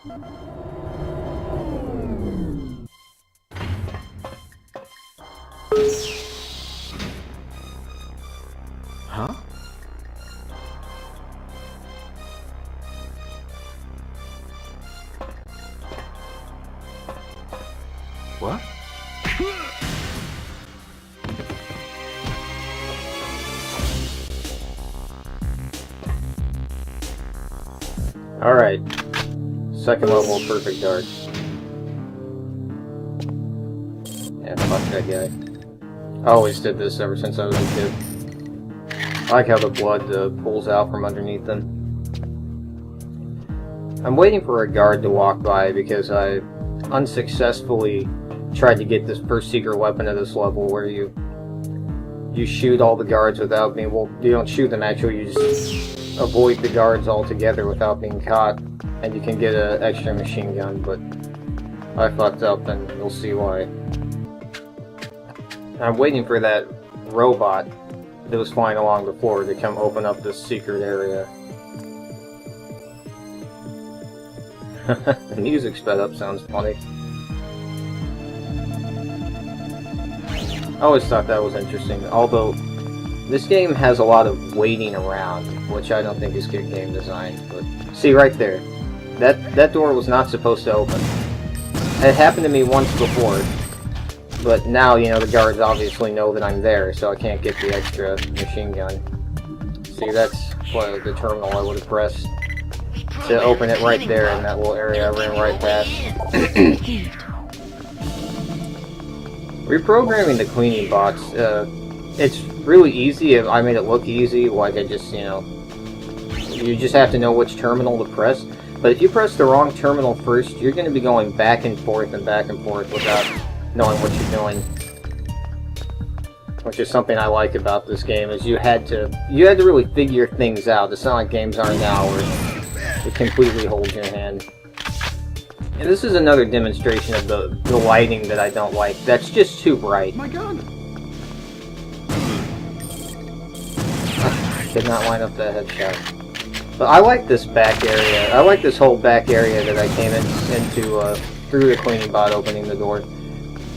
Huh? What? Alright. Second level of perfect dark. Yeah, fuck that guy. I always did this ever since I was a kid. I like how the blood pulls out from underneath them. I'm waiting for a guard to walk by because I unsuccessfully tried to get this first secret weapon of this level where you shoot all the guards without being, well, you don't shoot them actually, you just avoid the guards altogether without being caught, and you can get an extra machine gun, but I fucked up and you'll see why. I'm waiting for that robot that was flying along the floor to come open up this secret area. The music sped up sounds funny. I always thought that was interesting, although this game has a lot of waiting around, which I don't think is good game design. But see right there, that door was not supposed to open. It happened to me once before, but now, you know, the guards obviously know that I'm there, so I can't get the extra machine gun. See, that's what the terminal I would have pressed to open it right there in that little area I ran right past. Reprogramming the cleaning box, it's really easy. I made it look easy, like I just, you know, you just have to know which terminal to press. But if you press the wrong terminal first, you're going to be going back and forth without knowing what you're doing. Which is something I like about this game, is you had to really figure things out. It's not like games are now where it completely holds your hand. And this is another demonstration of the lighting that I don't like. That's just too bright. My gun! Did not line up that headshot. But I like this back area. I like this whole back area that I came into through the cleaning bot opening the door.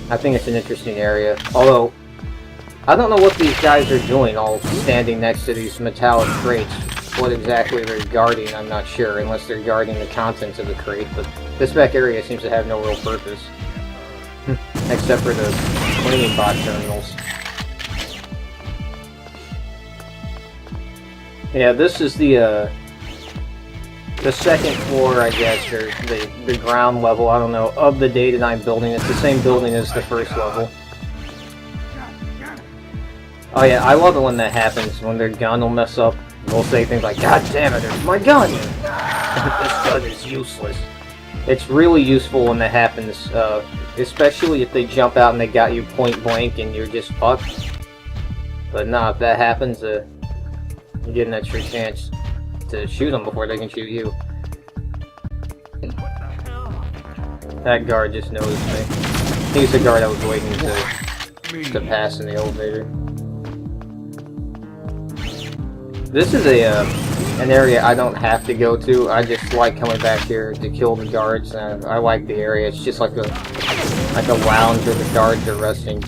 I think it's an interesting area. Although, I don't know what these guys are doing, all standing next to these metallic crates. What exactly they're guarding, I'm not sure, unless they're guarding the contents of the crate, but this back area seems to have no real purpose. Except for the cleaning bot terminals. Yeah, this is the second floor, I guess, or the ground level, I don't know, of the dataDyne building. It's the same building as the first level. Oh yeah, I love it when that happens, when their gun will mess up. They'll say things like, "God damn it, there's my gun! This gun is useless." It's really useful when that happens, especially if they jump out and they got you point blank and you're just fucked. But nah, if that happens, you get an extra chance to shoot them before they can shoot you. That guard just noticed me. He's the guard I was waiting to pass in the elevator. This is an area I don't have to go to. I just like coming back here to kill the guards, and I like the area. It's just like a lounge where the guards are resting.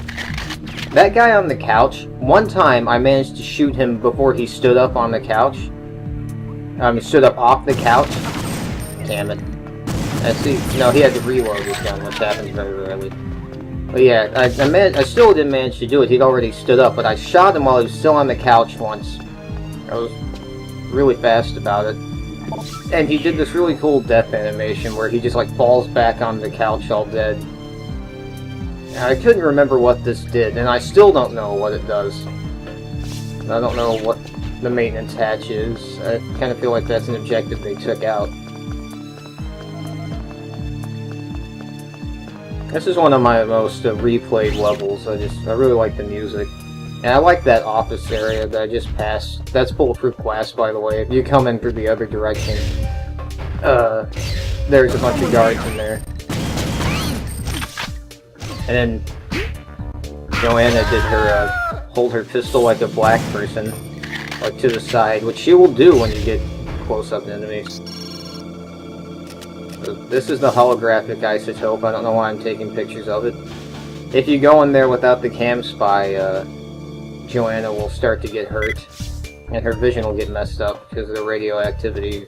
That guy on the couch, one time I managed to shoot him before he stood up on the couch. He stood up off the couch. Damn it. See, no, he had to reload his gun, which happens very rarely. But yeah, I still didn't manage to do it. He'd already stood up, but I shot him while he was still on the couch once. I was really fast about it. And he did this really cool death animation where he just like falls back on the couch all dead. And I couldn't remember what this did, and I still don't know what it does. I don't know what the maintenance hatch is. I kind of feel like that's an objective they took out. This is one of my most replayed levels. I really like the music. And I like that office area that I just passed. That's bulletproof glass, by the way. If you come in through the other direction, there's a bunch of guards in there. And then Joanna did her hold her pistol like a black person, like to the side, which she will do when you get close-up enemies. So this is the holographic isotope. I don't know why I'm taking pictures of it. If you go in there without the cam spy, Joanna will start to get hurt. And her vision will get messed up because of the radioactivity,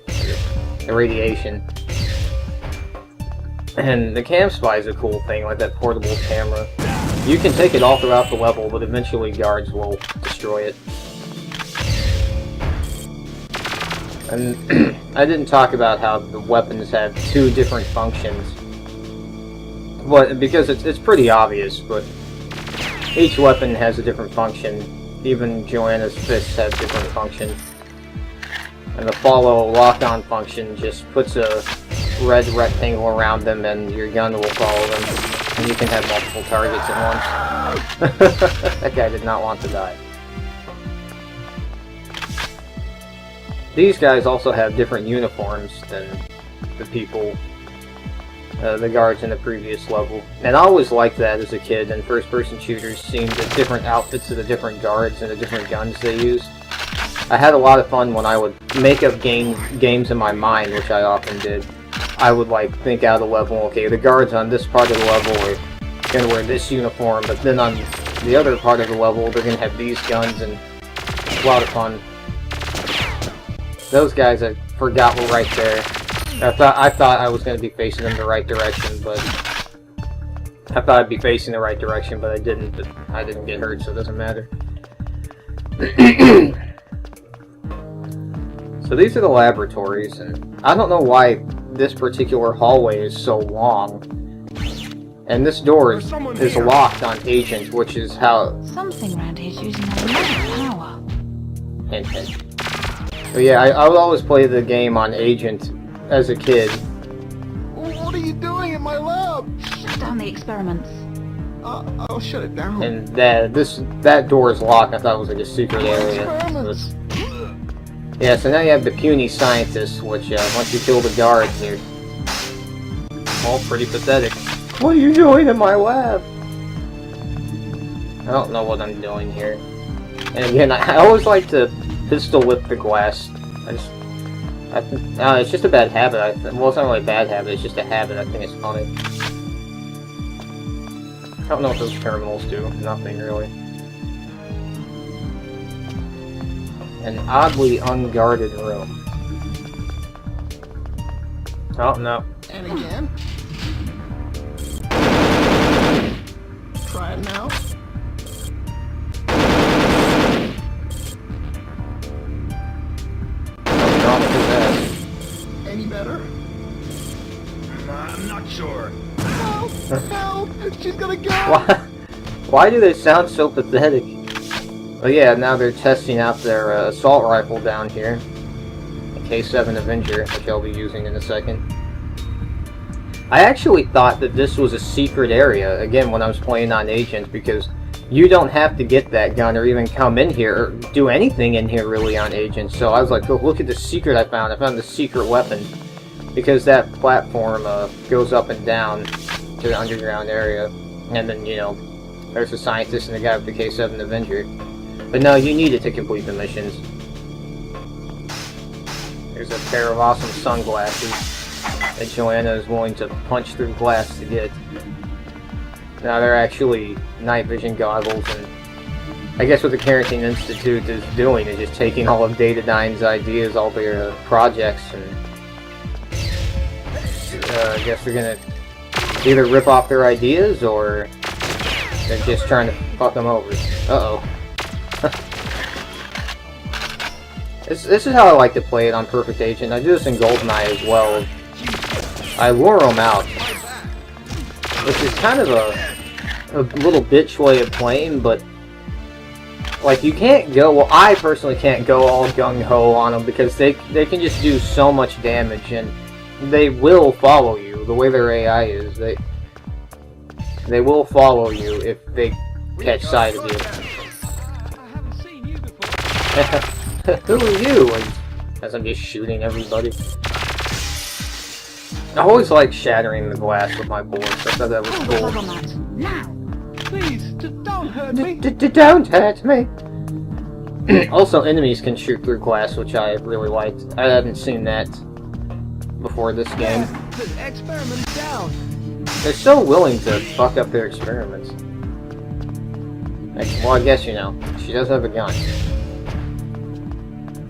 the radiation. And the cam spy is a cool thing, like that portable camera. You can take it all throughout the level, but eventually guards will destroy it. And I didn't talk about how the weapons have two different functions. But because it's pretty obvious, but each weapon has a different function. Even Joanna's fists have different functions. And the follow lock-on function just puts a red rectangle around them and your gun will follow them. And you can have multiple targets at once. That guy did not want to die. These guys also have different uniforms than the people, the guards in the previous level. And I always liked that as a kid, and first-person shooters, seeing the different outfits of the different guards and the different guns they use. I had a lot of fun when I would make up games in my mind, which I often did. I would like think out a level, okay, the guards on this part of the level are going to wear this uniform, but then on the other part of the level they're going to have these guns, and it's a lot of fun. Those guys I forgot were right there. I thought I was going to be facing them the right direction, but I thought I'd be facing the right direction, but I didn't. But I didn't get hurt, so it doesn't matter. So these are the laboratories, and I don't know why this particular hallway is so long. And this door is locked on Agent, which is how... Something around here is using a lot of power. Hint, hint. But yeah, I would always play the game on Agent as a kid. What are you doing in my lab? Shut down the experiments. I'll shut it down. And that door is locked. I thought it was like a secret area. Yeah, so now you have the puny scientists, which once you kill the guards, they're all pretty pathetic. What are you doing in my lab? I don't know what I'm doing here. And again, I always like to pistol whip the glass. It's just a bad habit. Well, it's not really a bad habit, it's just a habit. I think it's funny. I don't know what those terminals do. Nothing, really. An oddly unguarded room. Oh, no. And again. Try it now. Any better? I'm not sure. Help! Help! She's gonna go! Why do they sound so pathetic? Oh yeah, now they're testing out their assault rifle down here. The K7 Avenger, which I'll be using in a second. I actually thought that this was a secret area, again, when I was playing on Agent, because you don't have to get that gun or even come in here or do anything in here really on Agent. So I was like, oh, look at the secret I found. I found the secret weapon. Because that platform goes up and down to the underground area. And then, you know, there's a scientist and the guy with the K7 Avenger. But no, you need it to complete the missions. There's a pair of awesome sunglasses that Joanna is willing to punch through glass to get. Now they're actually night vision goggles, and I guess what the Carrington Institute is doing is just taking all of dataDyne's ideas, all their projects, and I guess they're gonna either rip off their ideas or they're just trying to fuck them over. Uh-oh. This is how I like to play it on Perfect Agent. I do this in GoldenEye as well. I lure them out, which is kind of a little bitch way of playing, but like you can't go. Well, I personally can't go all gung ho on them because they can just do so much damage, and they will follow you. The way their AI is, they will follow you if they catch sight of you. Who are you? As I'm just shooting everybody. I always like shattering the glass with my bullets. I thought that was cool. Now! Please, don't hurt me! Don't hurt me! Also, enemies can shoot through glass, which I really liked. I haven't seen that before this game. The experiment's down. They're so willing to fuck up their experiments. Like, well, I guess, you know, she does have a gun.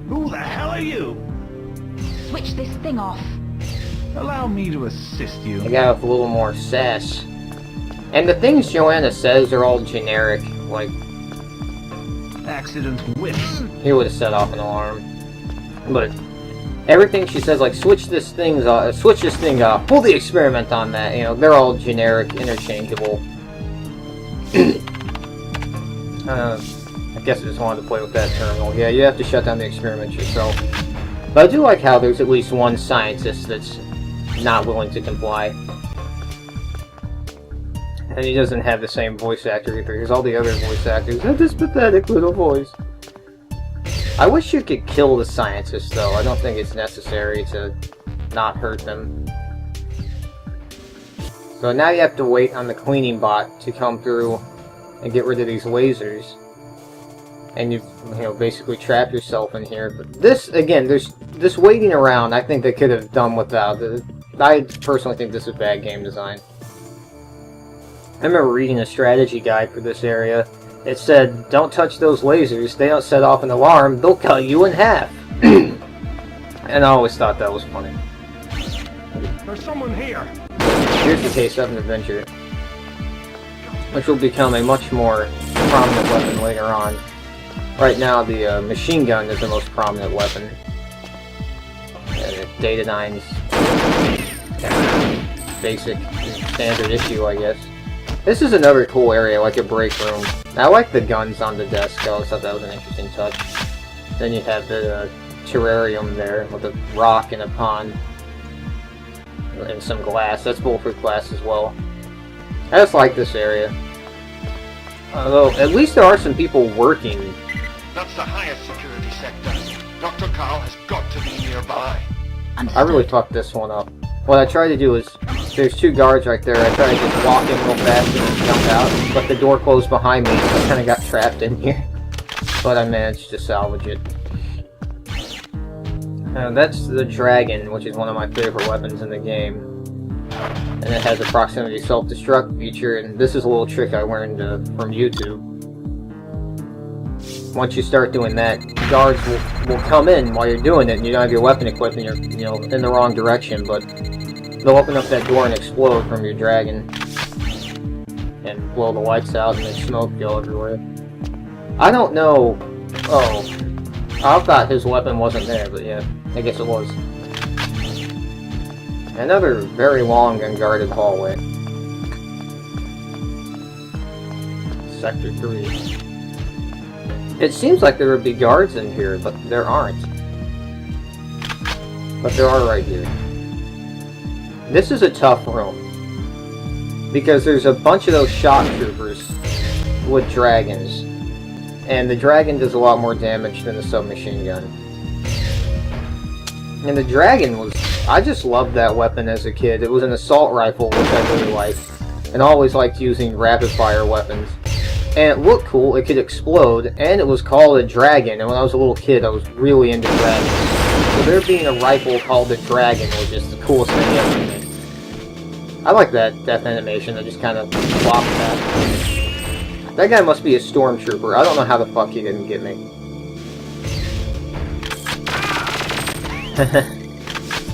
Who the hell are you? Switch this thing off. Allow me to assist you. I got a little more sass. And the things Joanna says are all generic. Like, Accident whips. he would have set off an alarm. But everything she says, like, switch this thing off, pull the experiment on that, you know, they're all generic, interchangeable. I guess I just wanted to play with that terminal. Yeah, you have to shut down the experiment yourself. But I do like how there's at least one scientist that's not willing to comply. And he doesn't have the same voice actor either. Here's all the other voice actors have this pathetic little voice. I wish you could kill the scientists, though. I don't think it's necessary to not hurt them. So now you have to wait on the cleaning bot to come through and get rid of these lasers. And you know, basically trap yourself in here. But this, again, there's this waiting around, I think they could have done without. I personally think this is bad game design. I remember reading a strategy guide for this area. It said, don't touch those lasers, they don't set off an alarm, they'll cut you in half. And I always thought that was funny. There's someone here. Here's the K7 Avenger, which will become a much more prominent weapon later on. Right now, the machine gun is the most prominent weapon. dataDyne's basic standard issue, I guess. This is another cool area, like a break room. I like the guns on the desk, I always thought that was an interesting touch. Then you have the terrarium there, with a rock and a pond. And some glass. That's bulletproof glass as well. I just like this area. Although, at least there are some people working. That's the highest security sector. Dr. Carl has got to be nearby. I really fucked this one up. What I tried to do is, there's two guards right there. I tried to just walk in real fast and then jump out, but the door closed behind me, so I kind of got trapped in here. But I managed to salvage it. That's the dragon, which is one of my favorite weapons in the game. And it has a proximity self-destruct feature, and this is a little trick I learned from YouTube. Once you start doing that, guards will come in while you're doing it, and you don't have your weapon equipped, and you're in the wrong direction, but they'll open up that door and explode from your dragon. And blow the lights out, and then smoke go everywhere. I don't know... Oh. I thought his weapon wasn't there, but yeah, I guess it was. Another very long unguarded hallway. Sector 3. It seems like there would be guards in here, but there aren't. But there are right here. This is a tough room. Because there's a bunch of those shock troopers with dragons. And the dragon does a lot more damage than the submachine gun. And the dragon was... I just loved that weapon as a kid. It was an assault rifle, which I really liked. And I always liked using rapid-fire weapons. And it looked cool, it could explode, and it was called a dragon. And when I was a little kid, I was really into dragons. So there being a rifle called a dragon was just the coolest thing ever to me. I like that death animation that just kind of flopped back. That guy must be a stormtrooper. I don't know how the fuck he didn't get me.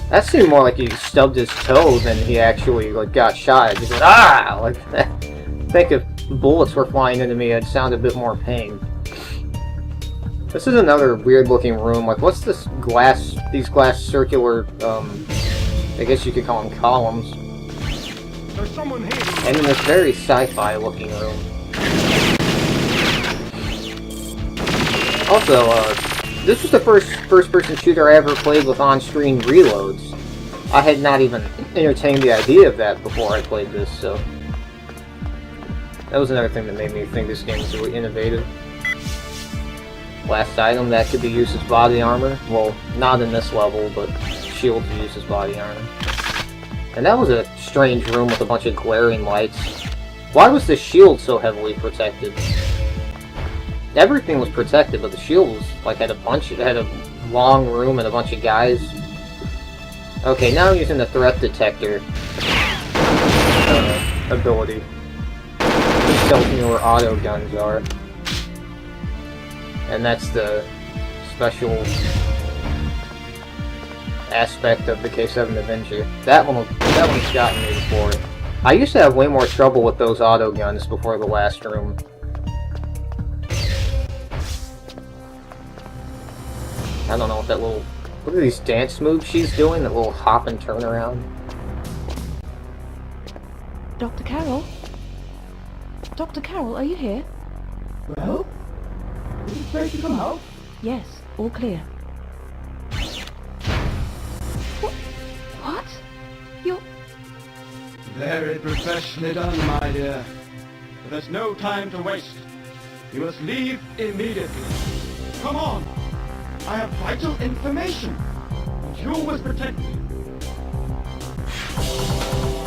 That seemed more like he stubbed his toe than he actually like got shot. He just went, ah! Like that. I think if bullets were flying into me, I'd sound a bit more pain. This is another weird looking room. Like, what's this glass, these glass circular, I guess you could call them columns. There's someone here. And in this very sci-fi looking room. Also, this was the first-person shooter I ever played with on-screen reloads. I had not even entertained the idea of that before I played this, so... That was another thing that made me think this game was really innovative. Last item, that could be used as body armor. Well, not in this level, but shield to use as body armor. And that was a strange room with a bunch of glaring lights. Why was the shield so heavily protected? Everything was protected, but the shield was, like, had a long room and a bunch of guys. Okay, now I'm using the threat detector ability. It tells me where auto guns are. And that's the special aspect of the K7 Avenger. That one's gotten me before. I used to have way more trouble with those auto guns before the last room. I don't know what that little... Look at these dance moves she's doing, that little hop and turn around. Dr. Carroll? Dr. Carroll, are you here? Well? Is it safe to come out? Yes, all clear. What? You're... Very professionally done, my dear. But there's no time to waste. You must leave immediately. Come on! I have vital information. You must protect me.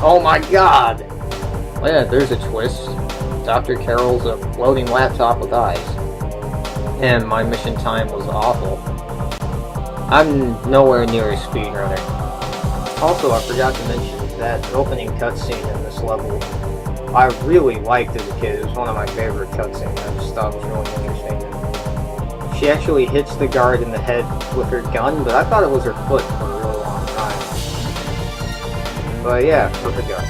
Oh my god! Oh yeah, there's a twist. Dr. Carroll's a floating laptop with eyes. And my mission time was awful. I'm nowhere near a speedrunner. Also, I forgot to mention that opening cutscene in this level I really liked as a kid. It was one of my favorite cutscenes. I just thought it was really interesting. She actually hits the guard in the head with her gun, but I thought it was her foot for a really long time. But yeah, with the gun.